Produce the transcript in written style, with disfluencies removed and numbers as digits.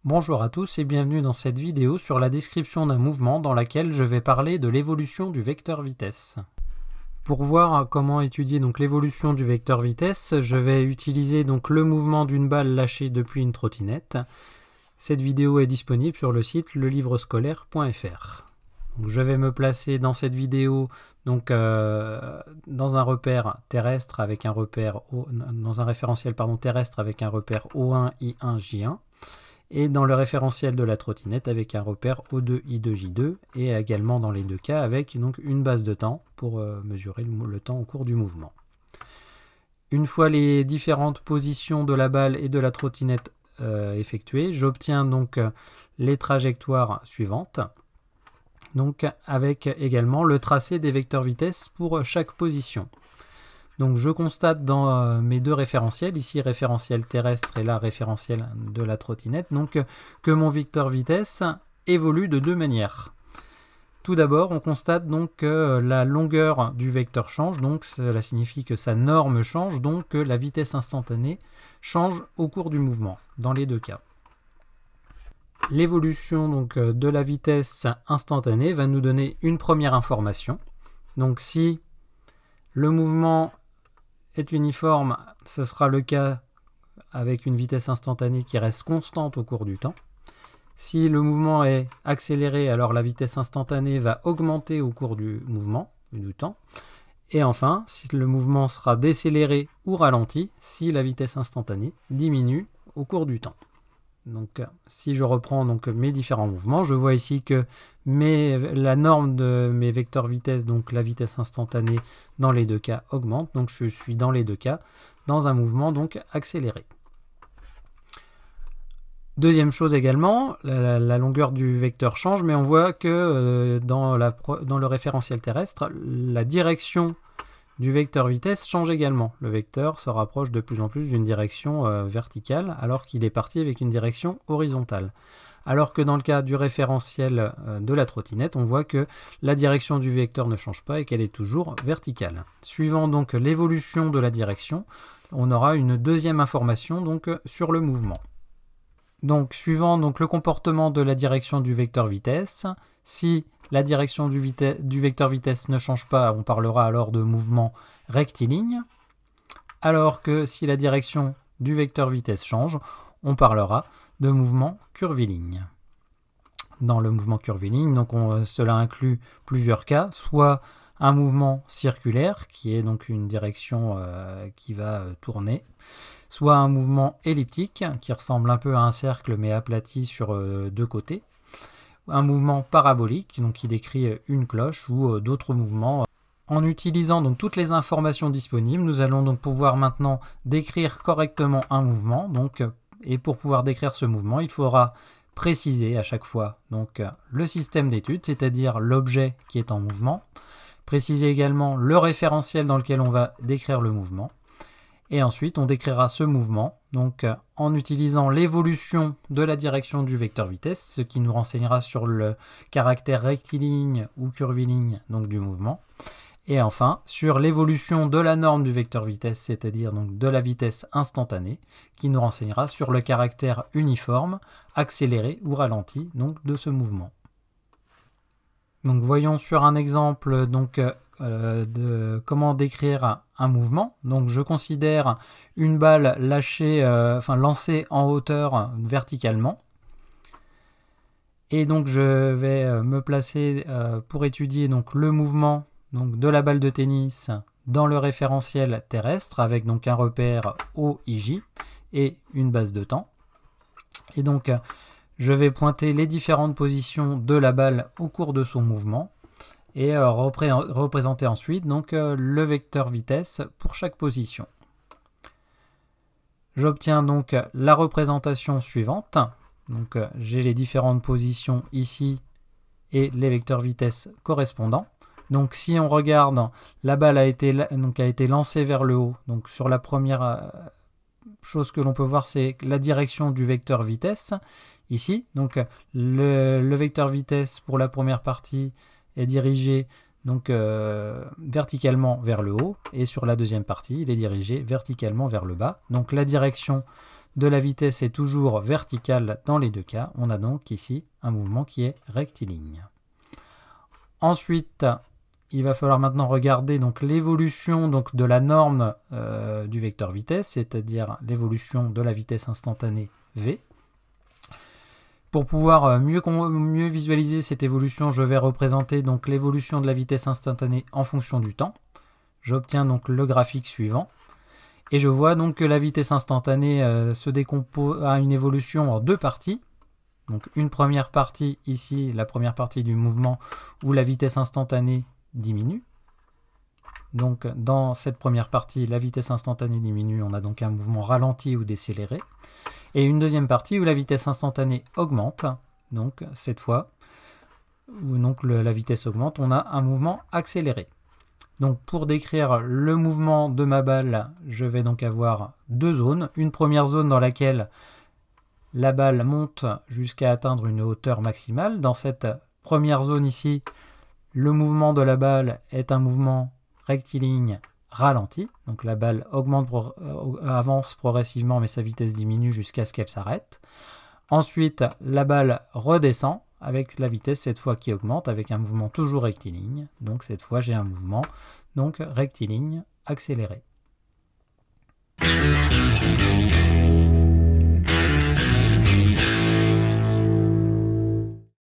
Bonjour à tous et bienvenue dans cette vidéo sur la description d'un mouvement dans laquelle je vais parler de l'évolution du vecteur vitesse. Pour voir comment étudier l'évolution du vecteur vitesse, je vais utiliser le mouvement d'une balle lâchée depuis une trottinette. Cette vidéo est disponible sur le site lelivrescolaire.fr. Je vais me placer dans cette vidéo dans un repère terrestre avec un repère dans un référentiel terrestre avec un repère O1, I1, J1 et dans le référentiel de la trottinette avec un repère O2, I2, J2 et également dans les deux cas avec une base de temps pour mesurer le temps au cours du mouvement. Une fois les différentes positions de la balle et de la trottinette effectuées, j'obtiens les trajectoires suivantes. Avec également le tracé des vecteurs vitesse pour chaque position. Je constate dans mes deux référentiels, ici référentiel terrestre et là référentiel de la trottinette, que mon vecteur vitesse évolue de deux manières. Tout d'abord, on constate que la longueur du vecteur change, cela signifie que sa norme change, que la vitesse instantanée change au cours du mouvement, dans les deux cas. L'évolution de la vitesse instantanée va nous donner une première information. Si le mouvement est uniforme, ce sera le cas avec une vitesse instantanée qui reste constante au cours du temps. Si le mouvement est accéléré, alors la vitesse instantanée va augmenter au cours du mouvement, du temps. Et enfin, si le mouvement sera décéléré ou ralenti, si la vitesse instantanée diminue au cours du temps. Si je reprends mes différents mouvements, je vois ici que la norme de mes vecteurs vitesse, la vitesse instantanée dans les deux cas augmente. Je suis dans les deux cas dans un mouvement accéléré. Deuxième chose également, la longueur du vecteur change, mais on voit que dans le référentiel terrestre, la direction du vecteur vitesse change également. Le vecteur se rapproche de plus en plus d'une direction verticale alors qu'il est parti avec une direction horizontale. Alors que dans le cas du référentiel de la trottinette, on voit que la direction du vecteur ne change pas et qu'elle est toujours verticale. Suivant l'évolution de la direction, on aura une deuxième information sur le mouvement. Suivant le comportement de la direction du vecteur vitesse, si la direction du vecteur vitesse ne change pas, on parlera alors de mouvement rectiligne, alors que si la direction du vecteur vitesse change, on parlera de mouvement curviligne. Dans le mouvement curviligne, cela inclut plusieurs cas, soit un mouvement circulaire, qui est une direction qui va tourner, soit un mouvement elliptique, qui ressemble un peu à un cercle mais aplati sur deux côtés, un mouvement parabolique, qui décrit une cloche ou d'autres mouvements. En utilisant toutes les informations disponibles, nous allons pouvoir maintenant décrire correctement un mouvement. Et pour pouvoir décrire ce mouvement, il faudra préciser à chaque fois le système d'étude, c'est-à-dire l'objet qui est en mouvement, préciser également le référentiel dans lequel on va décrire le mouvement. Et ensuite, on décrira ce mouvement en utilisant l'évolution de la direction du vecteur vitesse, ce qui nous renseignera sur le caractère rectiligne ou curviligne du mouvement. Et enfin, sur l'évolution de la norme du vecteur vitesse, c'est-à-dire de la vitesse instantanée, qui nous renseignera sur le caractère uniforme, accéléré ou ralenti de ce mouvement. Voyons sur un exemple de comment décrire un mouvement. Je considère une balle lancée en hauteur verticalement. Et je vais me placer pour étudier le mouvement de la balle de tennis dans le référentiel terrestre avec un repère OIJ et une base de temps. Et je vais pointer les différentes positions de la balle au cours de son mouvement et représenter ensuite le vecteur vitesse pour chaque position. J'obtiens la représentation suivante. J'ai les différentes positions ici et les vecteurs vitesse correspondants. Si on regarde, la balle a été lancée vers le haut. Sur la première chose que l'on peut voir, c'est la direction du vecteur vitesse. Ici, le vecteur vitesse pour la première partie est dirigé verticalement vers le haut et sur la deuxième partie, il est dirigé verticalement vers le bas. La direction de la vitesse est toujours vertical dans les deux cas. On a donc ici un mouvement qui est rectiligne. Ensuite, il va falloir maintenant regarder donc l'évolution donc de la norme du vecteur vitesse, c'est-à-dire l'évolution de la vitesse instantanée v. Pour pouvoir mieux visualiser cette évolution, je vais représenter donc l'évolution de la vitesse instantanée en fonction du temps. J'obtiens donc le graphique suivant. Et je vois donc que la vitesse instantanée se décompose à une évolution en deux parties. Donc une première partie ici, la première partie du mouvement où la vitesse instantanée diminue. Donc dans cette première partie, la vitesse instantanée diminue, on a donc un mouvement ralenti ou décéléré. Et une deuxième partie où la vitesse instantanée augmente. Donc cette fois, où donc la vitesse augmente, on a un mouvement accéléré. Donc pour décrire le mouvement de ma balle, je vais donc avoir deux zones. Une première zone dans laquelle la balle monte jusqu'à atteindre une hauteur maximale. Dans cette première zone ici, le mouvement de la balle est un mouvement rectiligne ralenti. Donc la balle avance progressivement mais sa vitesse diminue jusqu'à ce qu'elle s'arrête. Ensuite, la balle redescend avec la vitesse cette fois qui augmente avec un mouvement toujours rectiligne. Donc cette fois j'ai un mouvement donc rectiligne accéléré.